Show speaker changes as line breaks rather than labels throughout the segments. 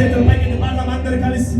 చేతులు పైకి పాడదాం అందరూ కలిసి.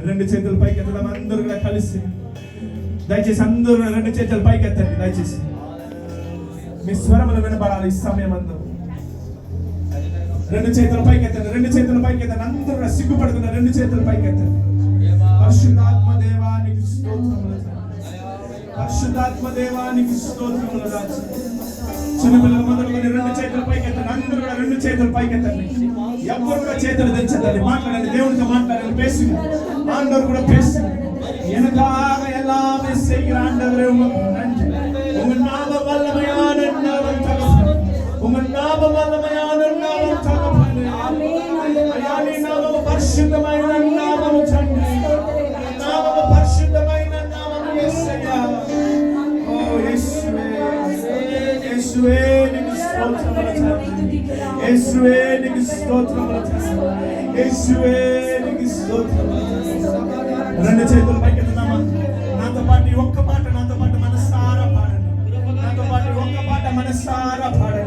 రెండు చేతులు పైకి ఎత్తడం అందరూ కూడా కలిసి. దయచేసి అందరూ రెండు చేతులు పైకి ఎత్తండి. దయచేసి మీ స్వరములు వినపడాలి ఈ సమయం. అందరూ రెండు చేతులు పైకి ఎత్తండి. రెండు చేతులు పైకి ఎత్తండి. అందరూ కూడా సిగ్గుపడుతున్న రెండు చేతులు పైకి ఎత్తండి. పరిశుద్ధాత్మ దేవానికి స్తోత్రములు. పరిశుద్ధాత్మ దేవానికి స్తోత్రములు. చిన్నపిల్లల మొదలుకొని రెండు చేతులు పైకి ఎత్తండి. అందరూ కూడా రెండు చేతులు పైకి ఎత్తండి. ఎవరు కూడా చేతులు దించండి. మాట్లాడండి, దేవునితో మాట్లాడండి. பேசுங்க. ஆண்டவர் கூட பேசுங்க. எனக்காக எல்லாமே செய்கிற ஆண்டவரே உமக்கு நன்றி. உங்க நாம வல்லமையான நாமம் தகப்பனே. உங்க நாம வல்லமையான நாமம் தகப்பனே. ஆமென். நாமம் பரிசுத்தమైన நாமம் తండ్రి. நாமம் பரிசுத்தమైన நாமம் యేసయ్యా. ఓ యేసువే. యేసువే నీకు స్తోత్రములు తండ్రి. యేసువే నీకు స్తోత్రములు తండ్రి. యేసువే నీకు స్తోత్రములు. రెండు చేతులు పైకెత్తుదామా? నాతో పాటు ఒక్క పాట నాతో పాటు మనసారా పాడండి. నాతో పాటు ఒక్క పాట మనసారా పాడండి.